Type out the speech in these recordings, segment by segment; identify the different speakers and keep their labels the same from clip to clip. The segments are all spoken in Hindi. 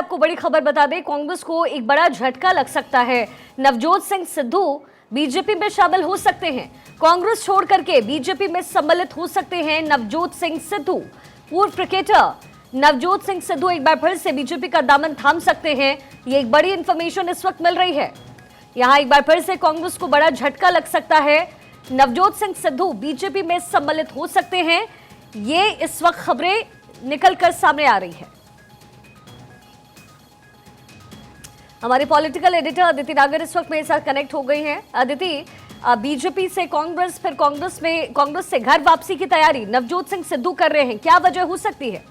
Speaker 1: आपको बड़ी खबर बता दें, कांग्रेस को एक बड़ा झटका लग सकता है। नवजोत सिंह सिद्धू बीजेपी में शामिल हो सकते हैं। कांग्रेस छोड़ करके बीजेपी में सम्मिलित हो सकते हैं नवजोत सिंह सिद्धू। पूर्व क्रिकेटर नवजोत सिंह सिद्धू एक बार फिर से बीजेपी का दामन थाम सकते हैं। ये एक बड़ी इंफॉर्मेशन इस वक्त मिल रही है। यहां एक बार फिर से कांग्रेस को बड़ा झटका लग सकता है। नवजोत सिंह सिद्धू बीजेपी में सम्मिलित हो सकते हैं। ये इस वक्त खबरें निकलकर सामने आ रही है। हमारे पॉलिटिकल एडिटर अदिति नागर इस वक्त मेरे साथ कनेक्ट हो गई हैं। अदिति, बीजेपी से कांग्रेस, फिर कांग्रेस से घर वापसी की तैयारी नवजोत सिंह सिद्धू कर रहे हैं, क्या वजह हो सकती है?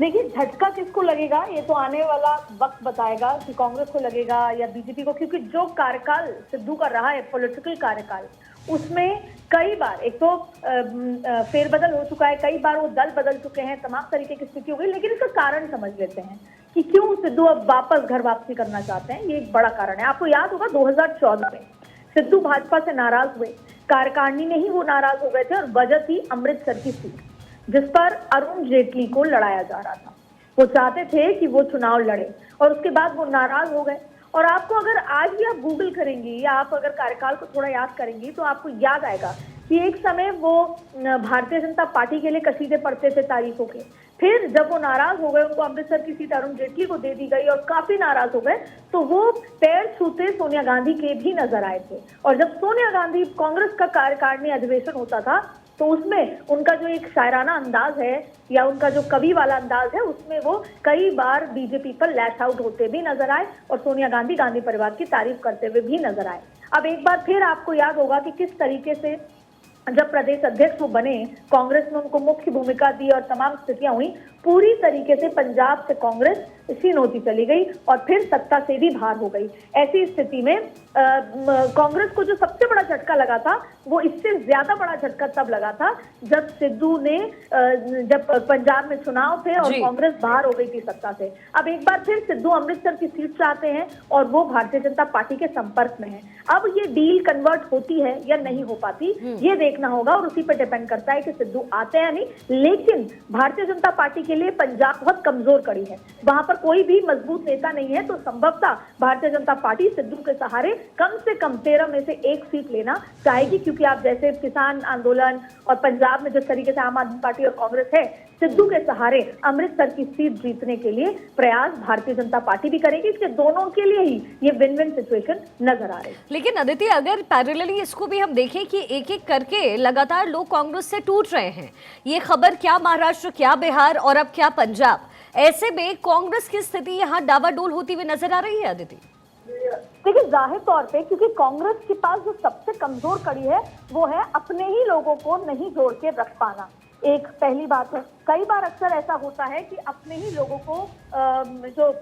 Speaker 2: देखिए, झटका किसको लगेगा ये तो आने वाला वक्त बताएगा कि कांग्रेस को लगेगा या बीजेपी को, क्योंकि जो कार्यकाल सिद्धू का रहा है, पॉलिटिकल कार्यकाल, उसमें कई बार एक तो फेरबदल हो चुका है, कई बार वो दल बदल चुके हैं, तमाम तरीके की स्थिति हो गई। लेकिन इसका कारण समझ लेते हैं कि क्यों सिद्धू अब वापस घर वापसी करना चाहते हैं। ये एक बड़ा कारण है। आपको याद होगा 2014 में सिद्धू भाजपा से नाराज हुए, कार्यकारिणी में ही वो नाराज हो गए थे और वजह थी अमृतसर की सीट, जिस पर अरुण जेटली को लड़ाया जा रहा था। वो चाहते थे कि वो चुनाव लड़े और उसके बाद वो नाराज हो गए। और आपको अगर आज भी आप गूगल करेंगी या आप अगर कार्यकाल को थोड़ा याद करेंगी तो आपको याद आएगा कि एक समय वो भारतीय जनता पार्टी के लिए कसीदे पढ़ते थे तारीखों के। फिर जब वो नाराज हो गए, उनको अमृतसर की सीट अरुण जेटली को दे दी गई और काफी नाराज हो गए, तो वो पैर छूते सोनिया गांधी के भी नजर आए थे। और जब सोनिया गांधी, कांग्रेस का कार्यकारिणी अधिवेशन होता था, तो उसमें उनका जो एक शायराना अंदाज है या उनका जो कवि वाला अंदाज है, उसमें वो कई बार बीजेपी पर लैश आउट होते भी नजर आए और सोनिया गांधी, गांधी परिवार की तारीफ करते हुए भी नजर आए। अब एक बार फिर आपको याद होगा कि किस तरीके से जब प्रदेश अध्यक्ष वो बने, कांग्रेस ने उनको मुख्य भूमिका दी और तमाम स्थितियां हुई। पूरी तरीके से पंजाब से कांग्रेस क्षीण होती चली गई और फिर सत्ता से भी बाहर हो गई। ऐसी स्थिति में कांग्रेस को जो सबसे बड़ा झटका लगा था, वो इससे ज्यादा बड़ा झटका तब लगा था जब सिद्धू ने जब पंजाब में चुनाव थे और कांग्रेस बाहर हो गई थी सत्ता से। अब एक बार फिर सिद्धू अमृतसर की सीट चाहते हैं और वो भारतीय जनता पार्टी के संपर्क में है। अब ये डील कन्वर्ट होती है या नहीं हो पाती, ये देखना होगा और उसी पर डिपेंड करता है कि सिद्धू आते हैं या नहीं। लेकिन भारतीय जनता पार्टी के लिए पंजाब बहुत कमजोर कड़ी है, वहां पर कोई भी मजबूत नेता नहीं है। तो संभवतः भारतीय जनता पार्टी सिद्धू के सहारे कम से कम 13 में से एक सीट लेना चाहेगी, क्योंकि आप जैसे किसान आंदोलन और पंजाब में जिस तरीके से आम आदमी पार्टी और कांग्रेस है, सिद्धू के सहारे अमृतसर की सीट जीतने के लिए प्रयास भारतीय जनता पार्टी भी करेगी। इसके दोनों के लिए ही ये विन विन सिचुएशन नजर आ रही है।
Speaker 1: लेकिन अदिति, अगर पैरेलली इसको भी हम देखें कि एक एक करके लगातार लोग कांग्रेस से टूट रहे हैं, ये खबर क्या महाराष्ट्र, क्या बिहार और अब क्या पंजाब, ऐसे में कांग्रेस की स्थिति यहाँ डावाडोल होती हुई नजर आ रही है। अदिति,
Speaker 2: देखिए, जाहिर तौर पे क्योंकि कांग्रेस के पास जो सबसे कमजोर कड़ी है वो है अपने ही लोगों को नहीं जोड़ के रख पाना। एक पहली बात है। कई बार अक्सर ऐसा होता है कि अपने ही लोगों को जो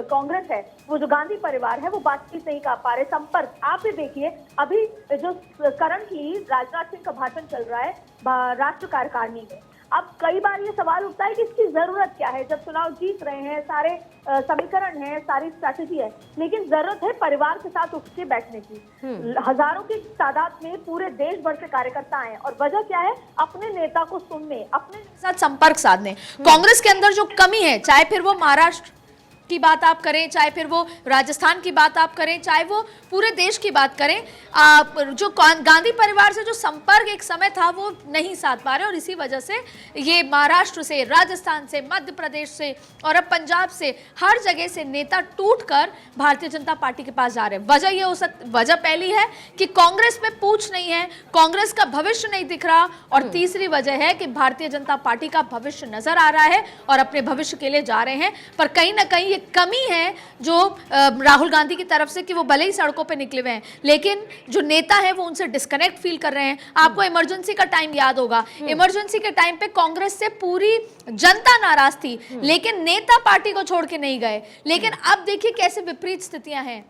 Speaker 2: कांग्रेस है, वो जो गांधी परिवार है, वो बातचीत नहीं कर पा रहे, संपर्क। आप भी देखिए, अभी जो करंटली राजनाथ सिंह का भाषण चल रहा है राष्ट्र कार्यकारिणी में, अब कई बार ये सवाल उठता है कि इसकी जरूरत क्या है जब चुनाव जीत रहे हैं, सारे समीकरण है, सारी स्ट्रैटेजी है, लेकिन जरूरत है परिवार के साथ उठ के बैठने की। हजारों की तादाद में पूरे देश भर से कार्यकर्ता आए और वजह क्या है? अपने नेता को सुनने, अपने
Speaker 3: साथ संपर्क साधने। कांग्रेस के अंदर जो कमी है, चाहे फिर वो महाराष्ट्र की बात आप करें, चाहे फिर वो राजस्थान की बात आप करें, चाहे वो पूरे देश की बात करें, जो गांधी परिवार से जो संपर्क एक समय था वो नहीं साध पा रहे और इसी वजह से ये महाराष्ट्र से, राजस्थान से, मध्य प्रदेश से और अब पंजाब से, हर जगह से नेता टूटकर भारतीय जनता पार्टी के पास जा रहे हैं। वजह ये हो सकती, वजह पहली है कि कांग्रेस में पूछ नहीं है, कांग्रेस का भविष्य नहीं दिख रहा, और तीसरी वजह है कि भारतीय जनता पार्टी का भविष्य नजर आ रहा है और अपने भविष्य के लिए जा रहे हैं, पर कहीं ना कहीं कमी है जो राहुल गांधी की तरफ से कि वो भले ही सड़कों पे निकले हुए हैं, लेकिन जो नेता है वो उनसे डिस्कनेक्ट फील कर रहे हैं। आपको इमरजेंसी का टाइम याद होगा, इमरजेंसी के टाइम पे कांग्रेस से पूरी जनता नाराज थी, लेकिन नेता पार्टी को छोड़ के नहीं गए। लेकिन अब देखिए कैसे विपरीत स्थितियां हैं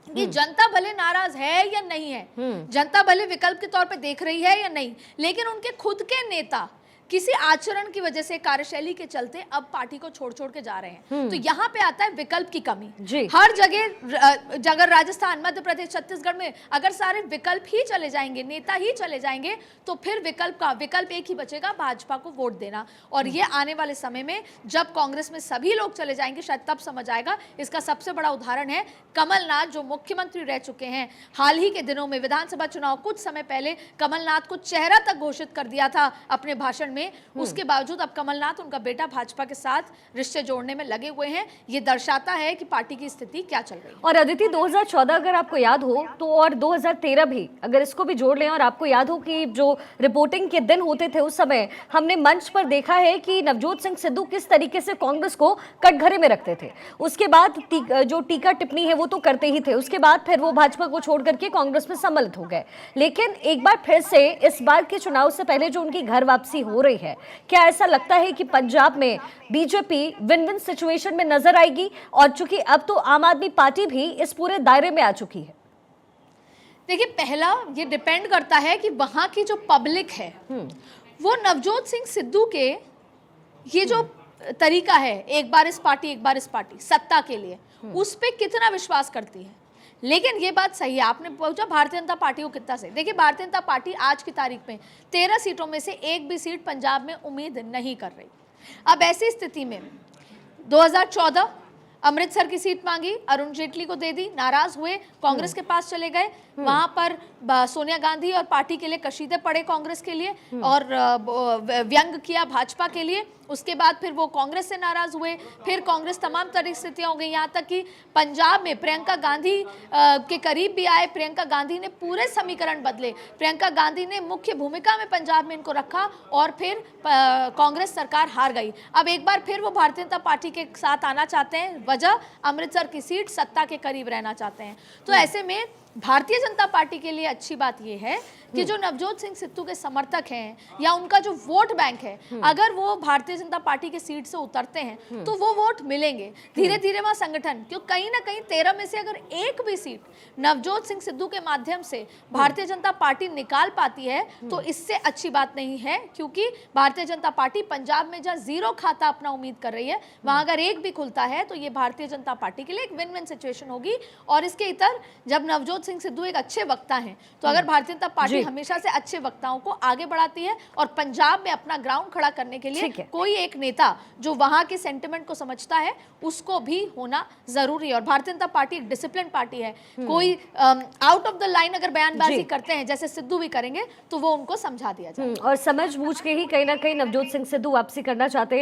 Speaker 3: कि जनता भले नाराज है या नहीं है, जनता भले विकल्प के तौर पे देख रही है या नहीं, लेकिन उनके खुद के नेता किसी आचरण की वजह से, कार्यशैली के चलते अब पार्टी को छोड़ छोड़ के जा रहे हैं। तो यहाँ पे आता है विकल्प की कमी।
Speaker 1: जी।
Speaker 3: हर जगह राजस्थान, मध्य प्रदेश, छत्तीसगढ़ में अगर सारे विकल्प ही चले जाएंगे, नेता ही चले जाएंगे, तो फिर विकल्प एक ही बचेगा, भाजपा को वोट देना। और ये आने वाले समय में जब कांग्रेस में सभी लोग चले जाएंगे, शायद तब समझ आएगा। इसका सबसे बड़ा उदाहरण है कमलनाथ, जो मुख्यमंत्री रह चुके हैं। हाल ही के दिनों में विधानसभा चुनाव कुछ समय पहले कमलनाथ को चेहरा तक घोषित कर दिया था अपने भाषण में। उसके बावजूद अब कमलनाथ, उनका बेटा, भाजपा के साथ रिश्ते जोड़ने में लगे हुए हैं। ये दर्शाता है कि पार्टी की स्थिति क्या चल रही है।
Speaker 1: और अदिति, 2014 अगर आपको याद हो तो, और 2013 भी, अगर इसको भी जोड़ लें, और आपको याद हो कि जो रिपोर्टिंग के दिन होते थे उस समय हमने मंच पर देखा है कि नवजोत सिंह सिद्धू किस तरीके से कांग्रेस को कटघरे में रखते थे। उसके बाद जो टीका टिप्पणी है वो तो करते ही थे, उसके बाद फिर वो भाजपा को छोड़ करके कांग्रेस में सम्मिलित हो गए। लेकिन एक बार फिर से इस बार के चुनाव से पहले जो उनकी घर वापसी हो रही है, क्या ऐसा लगता है कि पंजाब में बीजेपी विन विन सिचुएशन में नजर आएगी? और चूंकि अब तो आम आदमी पार्टी भी इस पूरे दायरे में आ चुकी है।
Speaker 3: देखिए, पहला ये डिपेंड करता है कि वहां की जो पब्लिक है वो नवजोत सिंह सिद्धू के ये जो तरीका है, एक बार इस पार्टी एक बार इस पार्टी, सत्ता के लिए, उस पे कितना विश्वास करती है। लेकिन ये बात सही है, आपने पूछा भारतीय जनता पार्टी को कितना सही। देखिए, भारतीय जनता पार्टी आज की तारीख में 13 सीटों में से एक भी सीट पंजाब में उम्मीद नहीं कर रही। अब ऐसी स्थिति में 2014 अमृतसर की सीट मांगी, अरुण जेटली को दे दी, नाराज हुए, कांग्रेस के पास चले गए। वहां पर सोनिया गांधी और पार्टी के लिए कशीदे पड़े कांग्रेस के लिए, और व्यंग किया भाजपा के लिए। उसके बाद फिर वो कांग्रेस से नाराज हुए, फिर कांग्रेस तमाम तरह स्थितियां हो गई, यहाँ तक कि पंजाब में प्रियंका गांधी के करीब भी आए। प्रियंका गांधी ने पूरे समीकरण बदले, प्रियंका गांधी ने मुख्य भूमिका में पंजाब में इनको रखा, और फिर कांग्रेस सरकार हार गई। अब एक बार फिर वो भारतीय जनता पार्टी के साथ आना चाहते हैं, वजह अमृतसर की सीट, सत्ता के करीब रहना चाहते हैं। तो ऐसे में भारतीय जनता पार्टी के लिए अच्छी बात यह है कि जो नवजोत सिंह सिद्धू के समर्थक हैं या उनका जो वोट बैंक है, अगर वो भारतीय जनता पार्टी के सीट से उतरते हैं तो वो वोट मिलेंगे धीरे धीरे। वहां संगठन, क्यों कहीं ना कहीं 13 में से अगर एक भी सीट नवजोत सिंह सिद्धू के माध्यम से भारतीय जनता पार्टी निकाल पाती है तो इससे अच्छी बात नहीं है, क्योंकि भारतीय जनता पार्टी पंजाब में जहां जीरो खाता अपना उम्मीद कर रही है, वहां अगर एक भी खुलता है तो ये भारतीय जनता पार्टी के लिए एक विन विन सिचुएशन होगी। और इसके इतर जब नवजोत सिंह सिद्धू एक अच्छे वक्ता हैं, तो अगर भारतीय जनता पार्टी हमेशा से अच्छे वक्ताओं को आगे बढ़ाती है और पंजाब में अपना ग्राउंड खड़ा करने के लिए कोई एक नेता जो वहां के सेंटिमेंट को समझता है, उसको भी होना जरूरी है। और भारतीय जनता पार्टी एक डिसिप्लिन पार्टी है, कोई आउट ऑफ द लाइन अगर बयानबाजी करते हैं जैसे सिद्धू भी करेंगे तो वो उनको समझा दिया जाए।
Speaker 1: और समझ बूझ के ही कहीं ना कहीं नवजोत सिंह सिद्धू वापसी करना चाहते हैं।